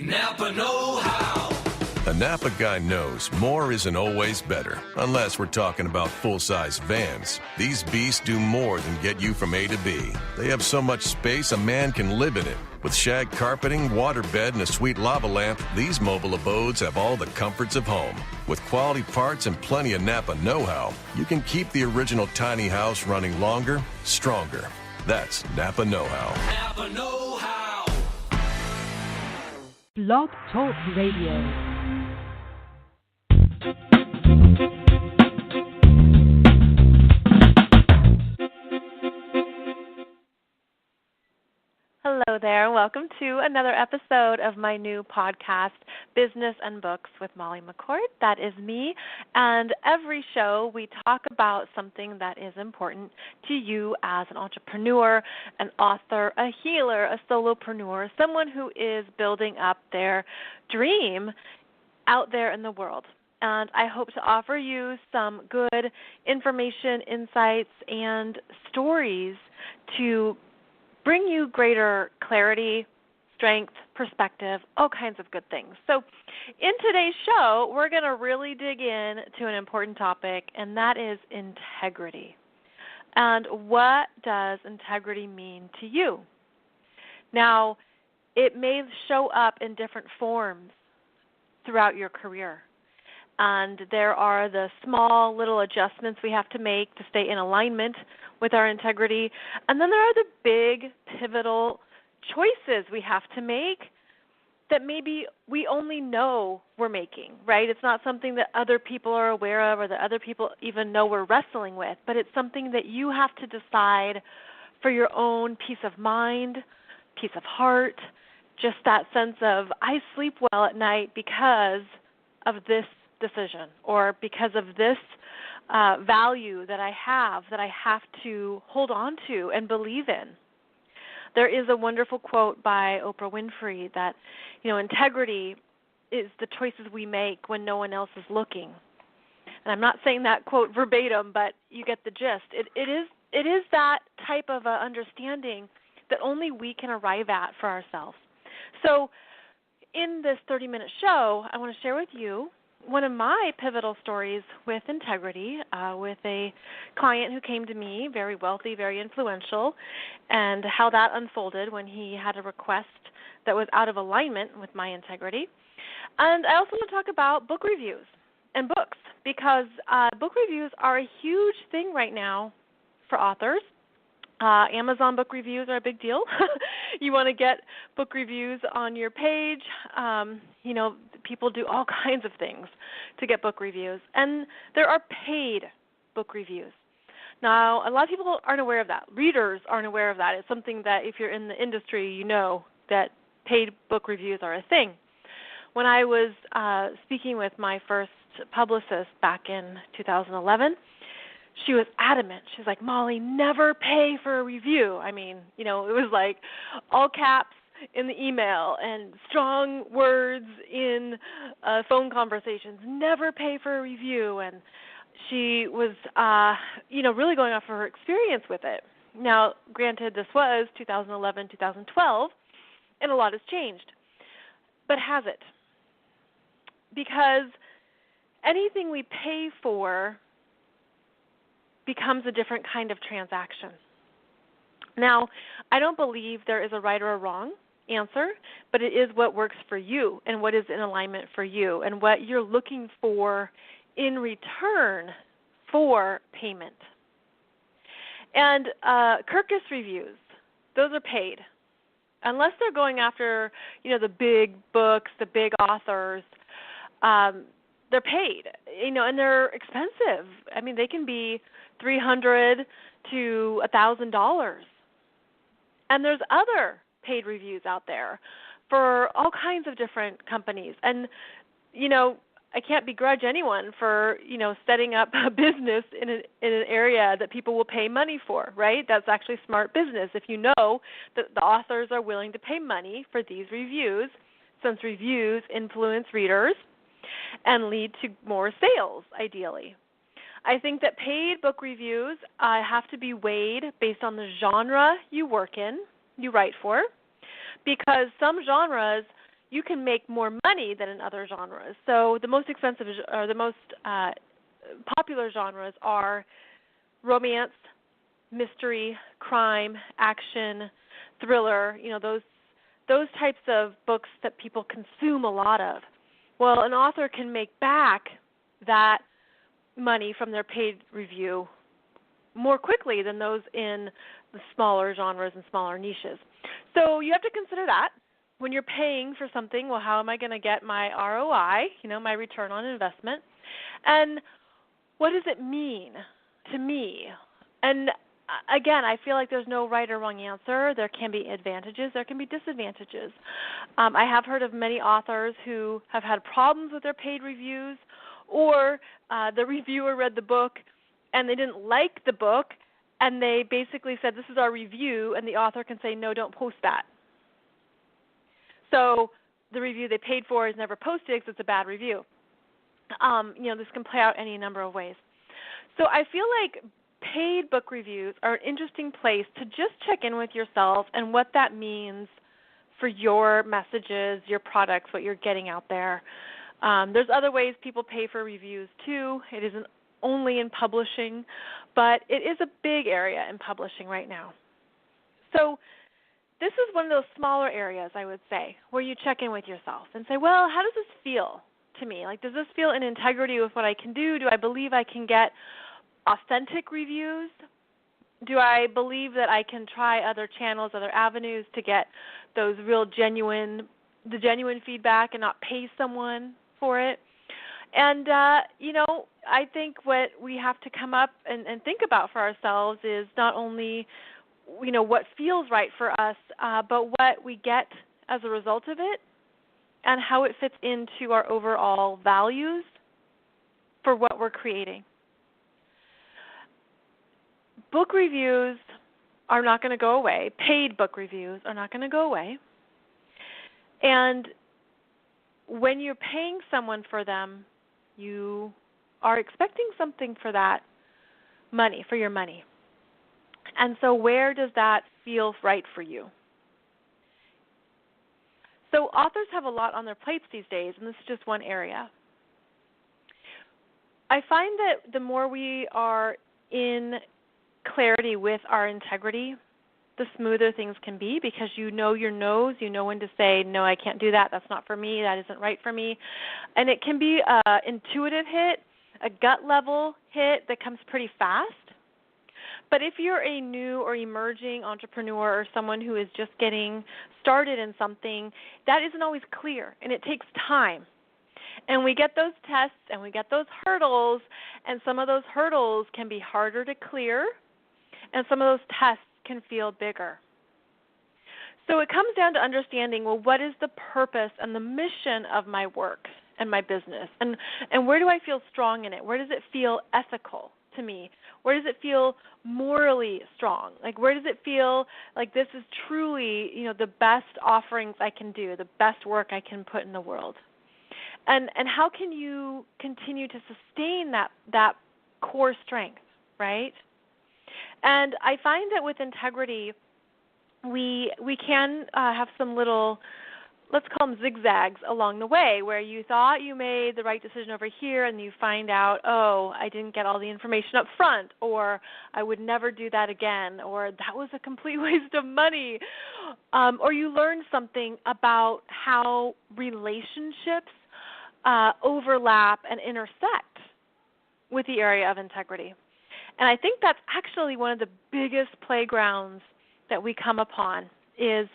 Napa know-how. A Napa guy knows more isn't always better, unless we're talking about full-size vans. These beasts do more than get you from A to B. They have so much space a man can live in it. With shag carpeting, waterbed, and a sweet lava lamp, these mobile abodes have all the comforts of home. With quality parts and plenty of Napa know-how, you can keep the original tiny house running longer, stronger. That's Napa know-how. Napa know-how. Blog Talk Radio. Hello there. Welcome to another episode of my new podcast, Business and Books with Molly McCord. That is me. And every show we talk about something that is important to you as an entrepreneur, an author, a healer, a solopreneur, someone who is building up their dream out there in the world. And I hope to offer you some good information, insights, and stories to bring you greater clarity, strength, perspective, all kinds of good things. So in today's show, we're going to really dig in to an important topic, and that is integrity. And what does integrity mean to you? Now, it may show up in different forms throughout your career. And there are the small little adjustments we have to make to stay in alignment with our integrity. And then there are the big, pivotal choices we have to make that maybe we only know we're making, right? It's not something that other people are aware of or that other people even know we're wrestling with, but it's something that you have to decide for your own peace of mind, peace of heart, just that sense of I sleep well at night because of this decision or because of this value that I have to hold on to and believe in. There is a wonderful quote by Oprah Winfrey that, integrity is the choices we make when no one else is looking. And I'm not saying that quote verbatim, but you get the gist. It is that type of understanding that only we can arrive at for ourselves. So in this 30-minute show, I want to share with you one of my pivotal stories with integrity, with a client who came to me, very wealthy, very influential, and how that unfolded when he had a request that was out of alignment with my integrity. And I also want to talk about book reviews and books, because book reviews are a huge thing right now for authors. Amazon book reviews are a big deal. You want to get book reviews on your page. People do all kinds of things to get book reviews. And there are paid book reviews. Now, a lot of people aren't aware of that. Readers aren't aware of that. It's something that if you're in the industry, you know that paid book reviews are a thing. When I was speaking with my first publicist back in 2011, she was adamant. She's like, Molly, never pay for a review. I mean, it was like all caps in the email and strong words in phone conversations. Never pay for a review. And she was, really going off of her experience with it. Now, granted, this was 2011, 2012, and a lot has changed. But has it? Because anything we pay for becomes a different kind of transaction. Now, I don't believe there is a right or a wrong answer, but it is what works for you and what is in alignment for you and what you're looking for in return for payment. And Kirkus reviews, those are paid. Unless they're going after, the big books, the big authors, they're paid, and they're expensive. I mean, they can be $300 to $1,000. And there's other paid reviews out there for all kinds of different companies. And, I can't begrudge anyone for, setting up a business in an area that people will pay money for, right? That's actually smart business if you know that the authors are willing to pay money for these reviews, since reviews influence readers and lead to more sales, ideally. I think that paid book reviews have to be weighed based on the genre you work in, you write for, because some genres you can make more money than in other genres. So the most expensive or the most popular genres are romance, mystery, crime, action, thriller, those types of books that people consume a lot of. Well, an author can make back that money from their paid review more quickly than those in the smaller genres and smaller niches. So you have to consider that when you're paying for something. Well, how am I going to get my ROI, my return on investment? And what does it mean to me? And again, I feel like there's no right or wrong answer. There can be advantages. There can be disadvantages. I have heard of many authors who have had problems with their paid reviews, or the reviewer read the book and they didn't like the book, and they basically said, this is our review, and the author can say, no, don't post that. So the review they paid for is never posted because it's a bad review. This can play out any number of ways. So I feel like paid book reviews are an interesting place to just check in with yourself and what that means for your messages, your products, what you're getting out there. There's other ways people pay for reviews too. It isn't only in publishing, but it is a big area in publishing right now. So this is one of those smaller areas, I would say, where you check in with yourself and say, well, how does this feel to me? Like, does this feel in integrity with what I can do? Do I believe I can get authentic reviews? Do I believe that I can try other channels, other avenues to get those the genuine feedback and not pay someone for it? And, I think what we have to come up and think about for ourselves is not only, what feels right for us, but what we get as a result of it and how it fits into our overall values for what we're creating. Book reviews are not going to go away. Paid book reviews are not going to go away. And when you're paying someone for them, you are expecting something for that money, for your money. And so where does that feel right for you? So authors have a lot on their plates these days, and this is just one area. I find that the more we are in clarity with our integrity, the smoother things can be, because you know your no's, you know when to say, no, I can't do that, that's not for me, that isn't right for me. And it can be an intuitive hit, a gut level hit that comes pretty fast. But if you're a new or emerging entrepreneur or someone who is just getting started in something, that isn't always clear, and it takes time. And we get those tests and we get those hurdles, and some of those hurdles can be harder to clear, and some of those tests can feel bigger. So it comes down to understanding, well, what is the purpose and the mission of my work and my business? And where do I feel strong in it? Where does it feel ethical to me? Where does it feel morally strong? Like, where does it feel like this is truly, the best offerings I can do, the best work I can put in the world? And how can you continue to sustain that core strength, right? And I find that with integrity, we can have some little, let's call them zigzags along the way, where you thought you made the right decision over here and you find out, oh, I didn't get all the information up front, or I would never do that again, or that was a complete waste of money. Or you learn something about how relationships overlap and intersect with the area of integrity. And I think that's actually one of the biggest playgrounds that we come upon is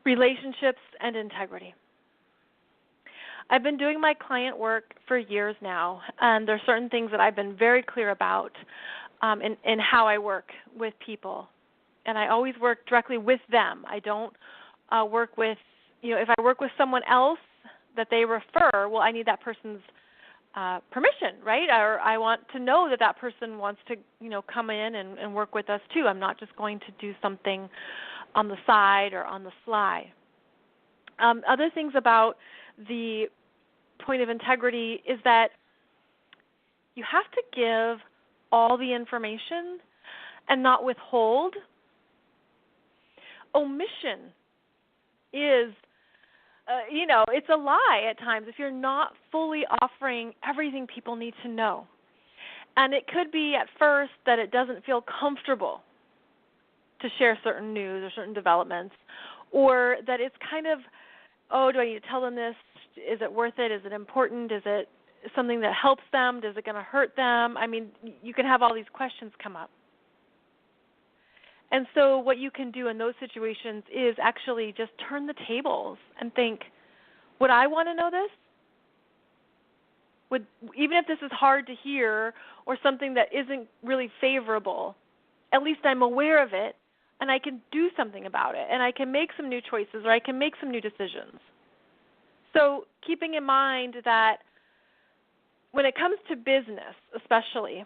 relationships and integrity. I've been doing my client work for years now, and there are certain things that I've been very clear about in how I work with people. And I always work directly with them. I don't work with, if I work with someone else that they refer, well, I need that person's permission, right? Or I want to know that that person wants to, come in and work with us too. I'm not just going to do something on the side or on the sly. Other things about the point of integrity is that you have to give all the information and not withhold. Omission is it's a lie at times if you're not fully offering everything people need to know. And it could be at first that it doesn't feel comfortable to share certain news or certain developments, or that it's kind of, oh, do I need to tell them this? Is it worth it? Is it important? Is it something that helps them? Is it going to hurt them? I mean, you can have all these questions come up. And so what you can do in those situations is actually just turn the tables and think, would I want to know this? Even if this is hard to hear or something that isn't really favorable, at least I'm aware of it and I can do something about it and I can make some new choices or I can make some new decisions. So keeping in mind that when it comes to business especially,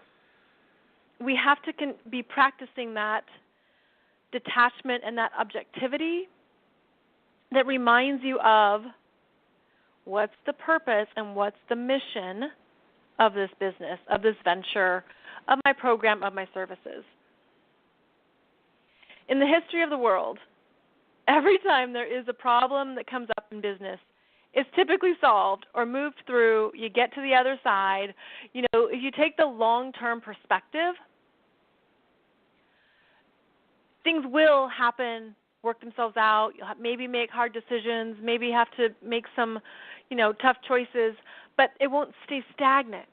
we have to be practicing that detachment and that objectivity that reminds you of what's the purpose and what's the mission of this business, of this venture, of my program, of my services. In the history of the world, every time there is a problem that comes up in business, it's typically solved or moved through. You get to the other side. If you take the long-term perspective, things will happen, work themselves out. You'll maybe make hard decisions, maybe have to make some, tough choices, but it won't stay stagnant.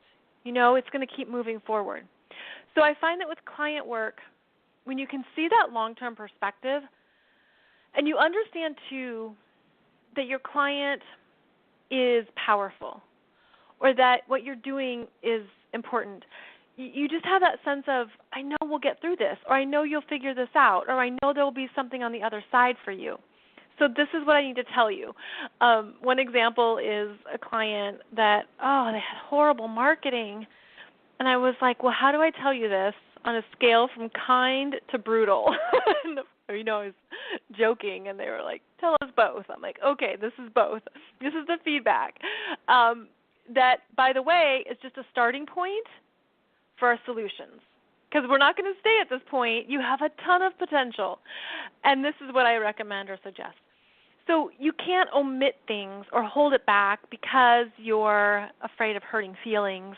It's going to keep moving forward. So I find that with client work, when you can see that long-term perspective and you understand, too, that your client is powerful or that what you're doing is important, you just have that sense of, I know we'll get through this, or I know you'll figure this out, or I know there will be something on the other side for you. So this is what I need to tell you. One example is a client that, they had horrible marketing. And I was like, well, how do I tell you this on a scale from kind to brutal? I was joking, and they were like, tell us both. I'm like, okay, this is both. This is the feedback. That, by the way, is just a starting point for our solutions. Because we're not going to stay at this point. You have a ton of potential. And this is what I recommend or suggest. So you can't omit things or hold it back because you're afraid of hurting feelings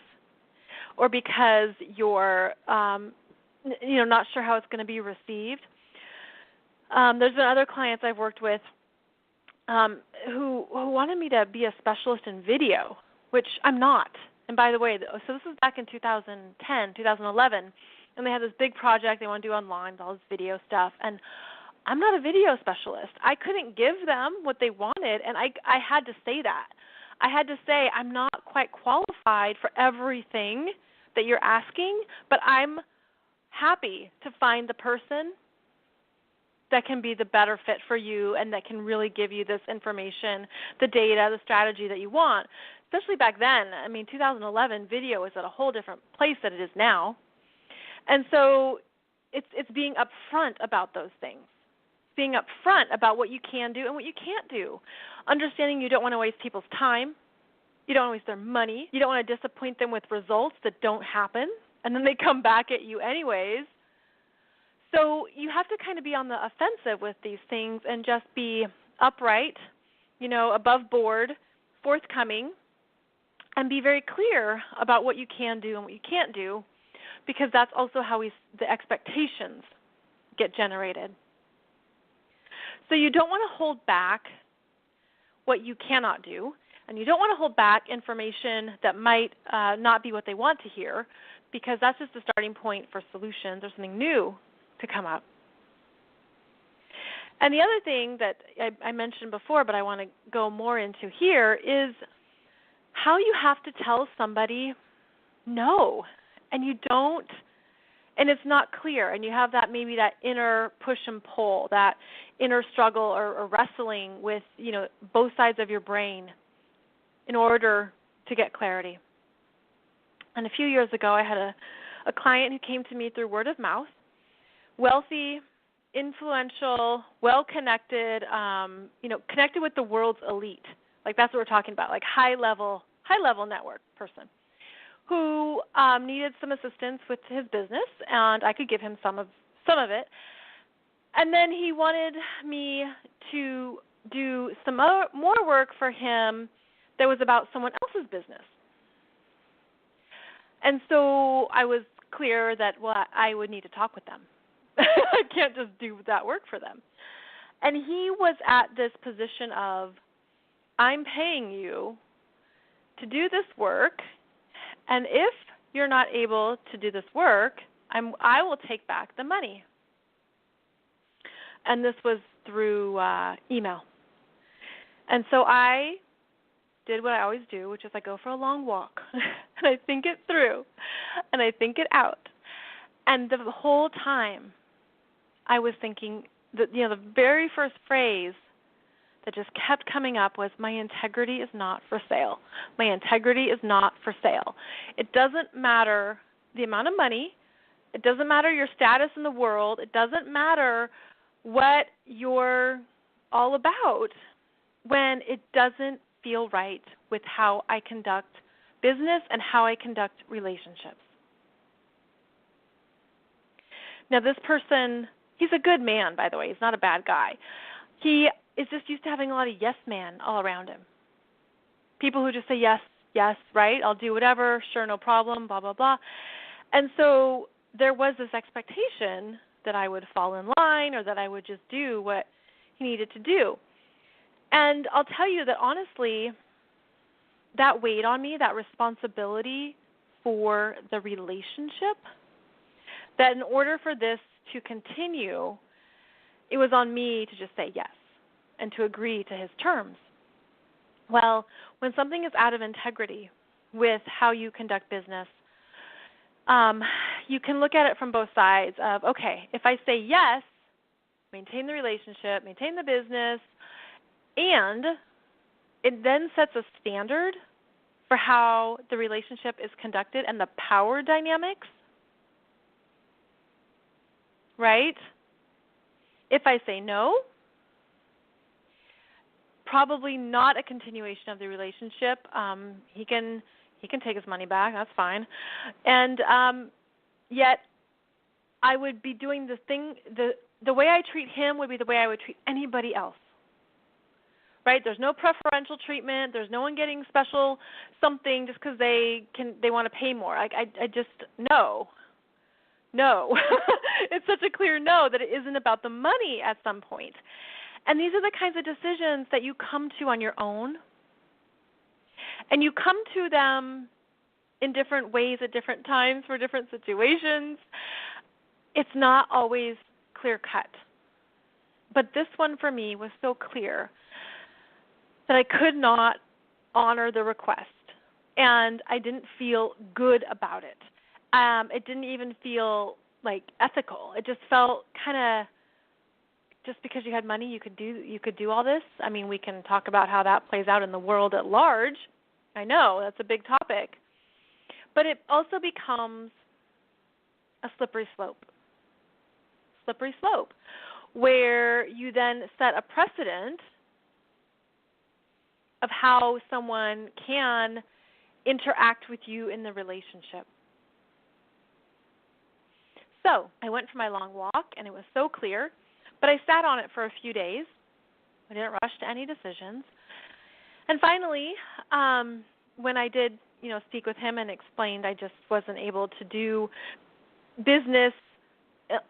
or because you're not sure how it's going to be received. There's been other clients I've worked with who wanted me to be a specialist in video, which I'm not. And by the way, so this was back in 2010, 2011, and they had this big project they want to do online, all this video stuff, and I'm not a video specialist. I couldn't give them what they wanted, and I had to say that. I had to say, I'm not quite qualified for everything that you're asking, but I'm happy to find the person that can be the better fit for you and that can really give you this information, the data, the strategy that you want. Especially back then, 2011, video is at a whole different place than it is now. And so it's being upfront about those things, being upfront about what you can do and what you can't do, understanding you don't want to waste people's time, you don't want to waste their money, you don't want to disappoint them with results that don't happen, and then they come back at you anyways. So you have to kind of be on the offensive with these things and just be upright, above board, forthcoming, and be very clear about what you can do and what you can't do, because that's also how the expectations get generated. So you don't want to hold back what you cannot do, and you don't want to hold back information that might not be what they want to hear, because that's just a starting point for solutions or something new to come up. And the other thing that I mentioned before, but I want to go more into here, is how you have to tell somebody no, and you don't, and it's not clear, and you have that maybe that inner push and pull, that inner struggle or wrestling with both sides of your brain in order to get clarity. And a few years ago, I had a client who came to me through word of mouth, wealthy, influential, well-connected, connected with the world's elite. Like that's what we're talking about, like high-level network person who needed some assistance with his business, and I could give him some of it. And then he wanted me to do some more work for him that was about someone else's business. And so I was clear that, well, I would need to talk with them. I can't just do that work for them. And he was at this position of, I'm paying you to do this work, and if you're not able to do this work, I will take back the money. And this was through email. And so I did what I always do, which is I go for a long walk, and I think it through, and I think it out. And the whole time I was thinking, that, the very first phrase that just kept coming up was, my integrity is not for sale. My integrity is not for sale. It doesn't matter the amount of money. It doesn't matter your status in the world. It doesn't matter what you're all about when it doesn't feel right with how I conduct business and how I conduct relationships. Now, this person, he's a good man, by the way. He's not a bad guy. He is just used to having a lot of yes men all around him. People who just say yes, yes, right, I'll do whatever, sure, no problem, blah, blah, blah. And so there was this expectation that I would fall in line or that I would just do what he needed to do. And I'll tell you that honestly, that weighed on me, that responsibility for the relationship, that in order for this to continue, it was on me to just say yes and to agree to his terms. Well, when something is out of integrity with how you conduct business, you can look at it from both sides of, okay, if I say yes, maintain the relationship, maintain the business, and it then sets a standard for how the relationship is conducted and the power dynamics, right? If I say no, probably not a continuation of the relationship. He can take his money back. That's fine. And yet I would be doing the way I treat him would be the way I would treat anybody else. Right? There's no preferential treatment. There's no one getting special something just because they want to pay more. I just no. It's such a clear no that it isn't about the money at some point. And these are the kinds of decisions that you come to on your own. And you come to them in different ways at different times for different situations. It's not always clear cut. But this one for me was so clear that I could not honor the request. And I didn't feel good about it. It didn't even feel like ethical. It just felt kind of, just because you had money, you could do all this. I mean, we can talk about how that plays out in the world at large. I know, that's a big topic. But it also becomes a slippery slope, where you then set a precedent of how someone can interact with you in the relationship. So I went for my long walk, and it was so clear, but I sat on it for a few days. I didn't rush to any decisions. And finally, when I did, speak with him and explained I just wasn't able to do business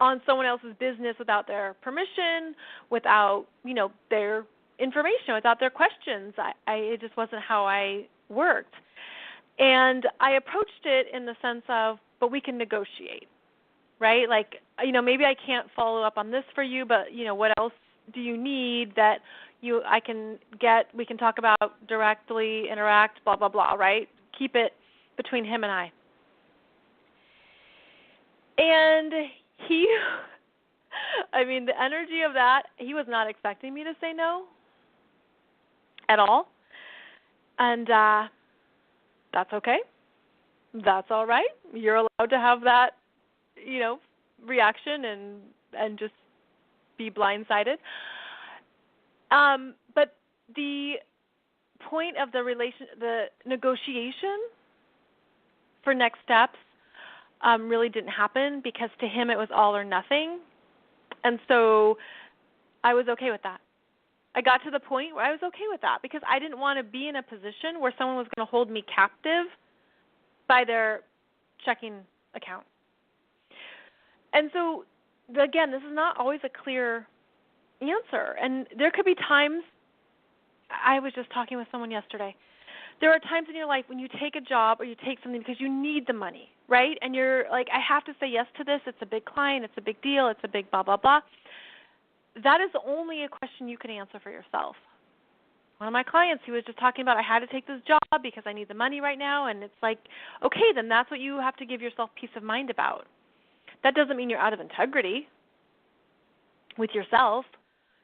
on someone else's business without their permission, without, their information, without their questions. It just wasn't how I worked. And I approached it in the sense of, but we can negotiate, right? Like, maybe I can't follow up on this for you, but, what else do you need that I can get, we can talk about directly, interact, blah, blah, blah, right? Keep it between him and I. And the energy of that, he was not expecting me to say no at all. And that's okay. That's all right. You're allowed to have that, reaction and just be blindsided. But the point of the negotiation for next steps really didn't happen, because to him it was all or nothing. And so I was okay with that. I got to the point where I was okay with that because I didn't want to be in a position where someone was going to hold me captive by their checking account. And so, again, this is not always a clear answer. And there could be times, I was just talking with someone yesterday, there are times in your life when you take a job or you take something because you need the money, right? And you're like, I have to say yes to this. It's a big client. It's a big deal. It's a big blah, blah, blah. That is only a question you can answer for yourself. One of my clients, he was just talking about, I had to take this job because I need the money right now. And it's like, okay, then that's what you have to give yourself peace of mind about. That doesn't mean you're out of integrity with yourself.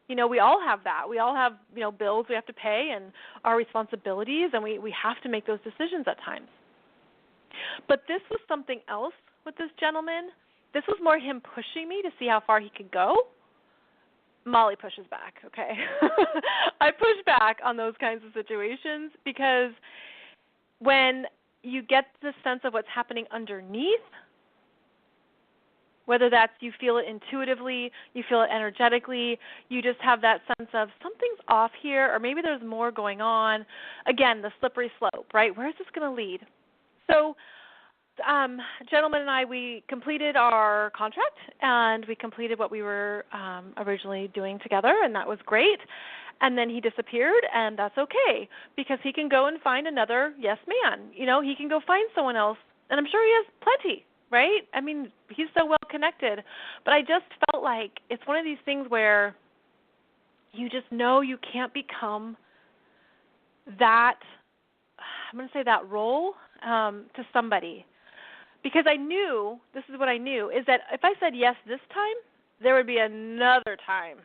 You know, we all have that. We all have, you know, bills we have to pay and our responsibilities, and we have to make those decisions at times. But this was something else with this gentleman. This was more him pushing me to see how far he could go. Molly pushes back, okay? I push back on those kinds of situations because when you get the sense of what's happening underneath, whether that's you feel it intuitively, you feel it energetically, you just have that sense of something's off here or maybe there's more going on. Again, the slippery slope, right? Where is this going to lead? So gentleman and I, we completed our contract and we completed what we were originally doing together, and that was great. And then he disappeared, and that's okay because he can go and find another yes man. You know, he can go find someone else, and I'm sure he has plenty. Right? I mean, he's so well connected. But I just felt like it's one of these things where you just know you can't become that, I'm going to say that role to somebody. Because I knew, this is what I knew, is that if I said yes this time, there would be another time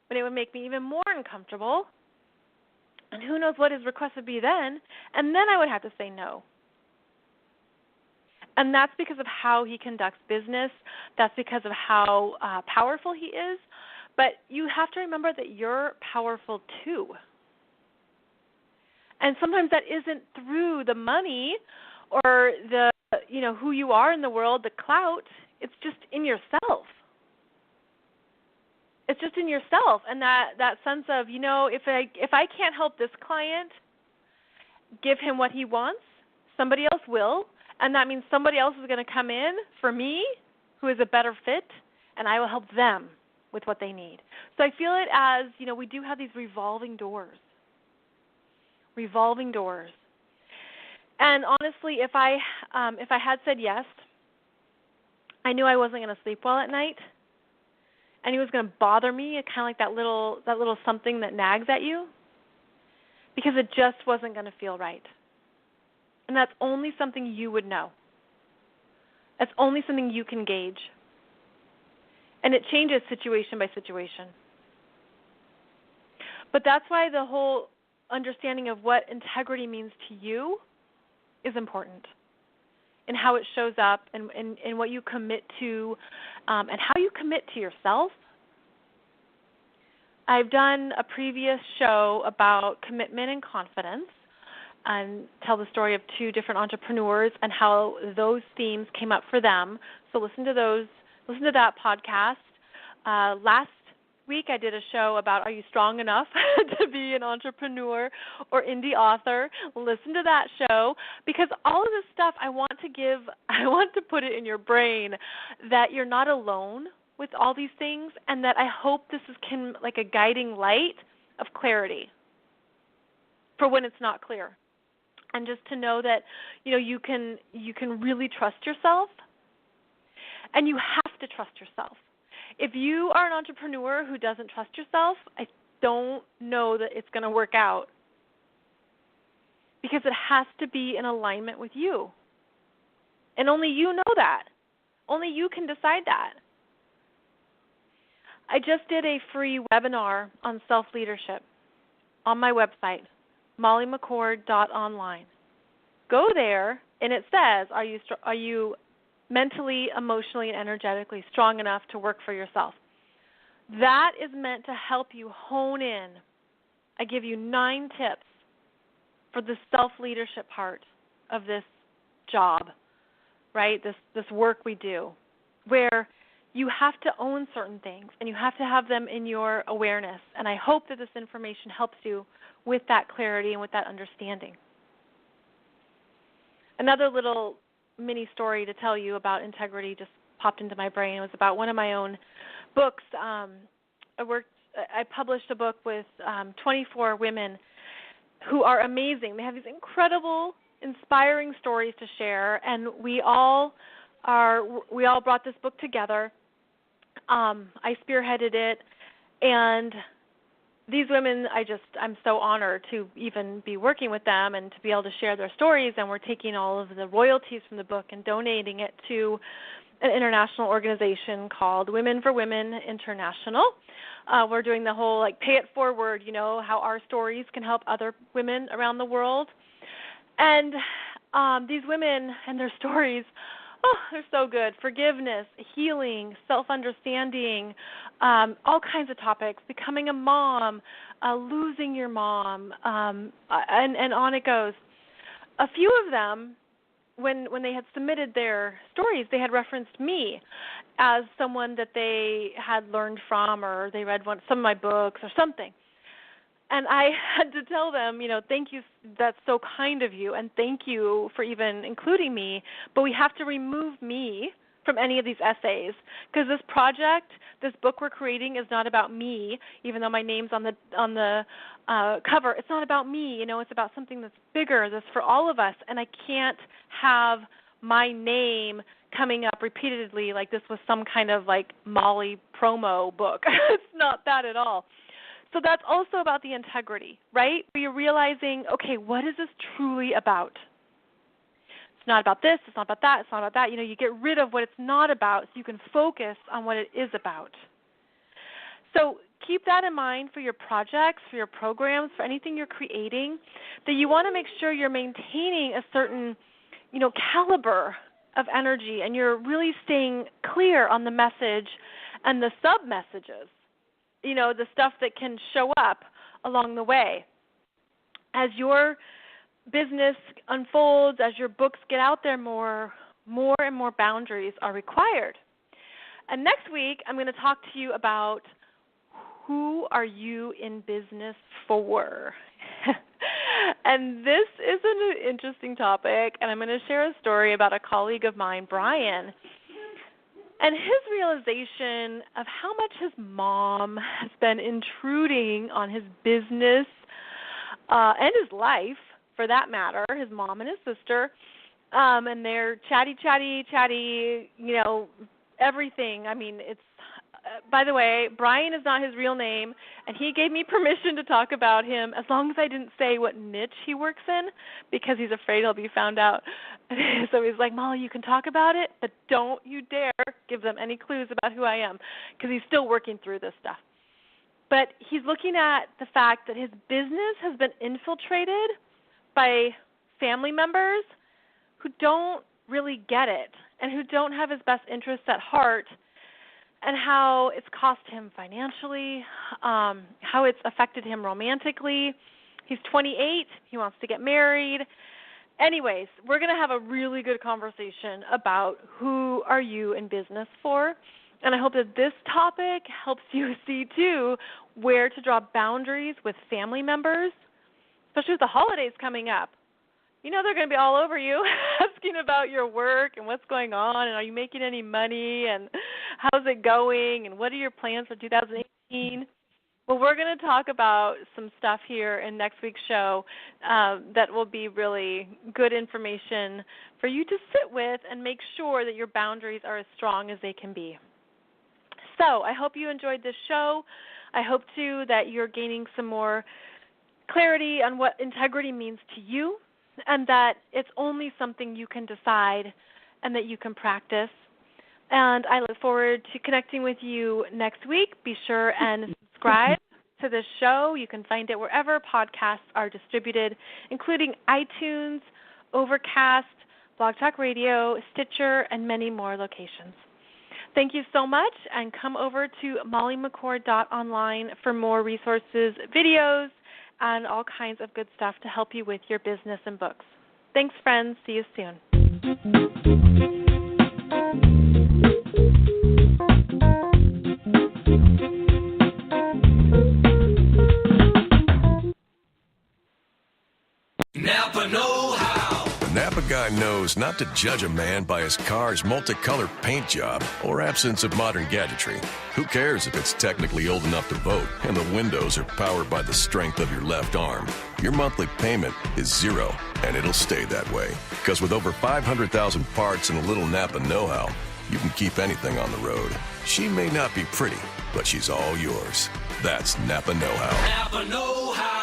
when it would make me even more uncomfortable. And who knows what his request would be then. And then I would have to say no. And that's because of how he conducts business. That's because of how powerful he is. But you have to remember that you're powerful too. And sometimes that isn't through the money or the, you know, who you are in the world, the clout. It's just in yourself. It's just in yourself. And that sense of, you know, if I can't help this client give him what he wants, somebody else will. And that means somebody else is going to come in for me who is a better fit, and I will help them with what they need. So I feel it as, you know, we do have these revolving doors. Revolving doors. And honestly, if I had said yes, I knew I wasn't going to sleep well at night, and he was going to bother me, kind of like that little something that nags at you, because it just wasn't going to feel right. And that's only something you would know. That's only something you can gauge. And it changes situation by situation. But that's why the whole understanding of what integrity means to you is important, and how it shows up, and what you commit to, and how you commit to yourself. I've done a previous show about commitment and confidence, and tell the story of two different entrepreneurs and how those themes came up for them. So listen to that podcast. Last week I did a show about are you strong enough to be an entrepreneur or indie author. Listen to that show, because all of this stuff I want to put it in your brain that you're not alone with all these things, and that I hope this is like a guiding light of clarity for when it's not clear. And just to know that, you know, you can really trust yourself, and you have to trust yourself. If you are an entrepreneur who doesn't trust yourself, I don't know that it's going to work out, because it has to be in alignment with you. And only you know that. Only you can decide that. I just did a free webinar on self-leadership on my website, mollymccord.online. Go there, and it says, are you mentally, emotionally, and energetically strong enough to work for yourself? That is meant to help you hone in. I give you 9 tips for the self-leadership part of this job, right? This work we do, where you have to own certain things, and you have to have them in your awareness. And I hope that this information helps you with that clarity and with that understanding. Another little mini story to tell you about integrity just popped into my brain. It was about one of my own books. I published a book with 24 women who are amazing. They have these incredible, inspiring stories to share, and we all brought this book together. I spearheaded it, and these women, I'm so honored to even be working with them and to be able to share their stories, and we're taking all of the royalties from the book and donating it to an international organization called Women for Women International. We're doing the whole pay it forward, how our stories can help other women around the world. And these women and their stories, they're so good. Forgiveness, healing, self-understanding, all kinds of topics, becoming a mom, losing your mom, and on it goes. A few of them, when they had submitted their stories, they had referenced me as someone that they had learned from, or they read some of my books or something. And I had to tell them, thank you, that's so kind of you, and thank you for even including me, but we have to remove me from any of these essays, because this project, this book we're creating is not about me, even though my name's on the cover. It's not about me, it's about something that's bigger, that's for all of us, and I can't have my name coming up repeatedly like this was some kind of Molly promo book. It's not that at all. So that's also about the integrity, right? Where you're realizing, okay, what is this truly about? It's not about this, it's not about that, it's not about that. You get rid of what it's not about so you can focus on what it is about. So keep that in mind for your projects, for your programs, for anything you're creating, that you want to make sure you're maintaining a certain, caliber of energy, and you're really staying clear on the message and the sub-messages. The stuff that can show up along the way. As your business unfolds, as your books get out there more and more boundaries are required. And next week, I'm going to talk to you about who are you in business for? And this is an interesting topic, and I'm going to share a story about a colleague of mine, Brian, and his realization of how much his mom has been intruding on his business and his life, for that matter, his mom and his sister, and they're chatty, everything. I mean, it's, by the way, Brian is not his real name, and he gave me permission to talk about him as long as I didn't say what niche he works in, because he's afraid he'll be found out. So he's like, Molly, you can talk about it, but don't you dare give them any clues about who I am, because he's still working through this stuff. But he's looking at the fact that his business has been infiltrated by family members who don't really get it and who don't have his best interests at heart, and how it's cost him financially, how it's affected him romantically. He's 28. He wants to get married. Anyways, we're going to have a really good conversation about who are you in business for. And I hope that this topic helps you see, too, where to draw boundaries with family members, especially with the holidays coming up. They're going to be all over you asking about your work and what's going on, and are you making any money, and how's it going, and what are your plans for 2018? Well, we're going to talk about some stuff here in next week's show that will be really good information for you to sit with and make sure that your boundaries are as strong as they can be. So I hope you enjoyed this show. I hope, too, that you're gaining some more clarity on what integrity means to you, and that it's only something you can decide and that you can practice. And I look forward to connecting with you next week. Be sure and subscribe to this show. You can find it wherever podcasts are distributed, including iTunes, Overcast, Blog Talk Radio, Stitcher, and many more locations. Thank you so much, and come over to mollymccord.online for more resources, videos, and all kinds of good stuff to help you with your business and books. Thanks, friends. See you soon. Napa know-how. The Napa guy knows not to judge a man by his car's multicolored paint job or absence of modern gadgetry. Who cares if it's technically old enough to vote and the windows are powered by the strength of your left arm? Your monthly payment is zero, and it'll stay that way. Because with over 500,000 parts and a little Napa know-how, you can keep anything on the road. She may not be pretty, but she's all yours. That's Napa know-how. Napa know-how.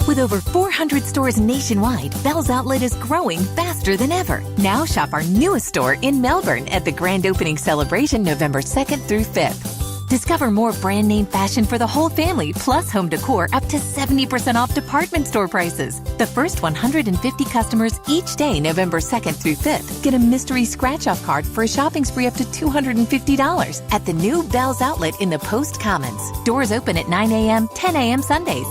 With over 400 stores nationwide, Bell's Outlet is growing faster than ever. Now shop our newest store in Melbourne at the grand opening celebration November 2nd through 5th. Discover more brand name fashion for the whole family, plus home decor up to 70% off department store prices. The first 150 customers each day, November 2nd through 5th, get a mystery scratch-off card for a shopping spree up to $250 at the new Bell's Outlet in the Post Commons. Doors open at 9 a.m., 10 a.m. Sundays.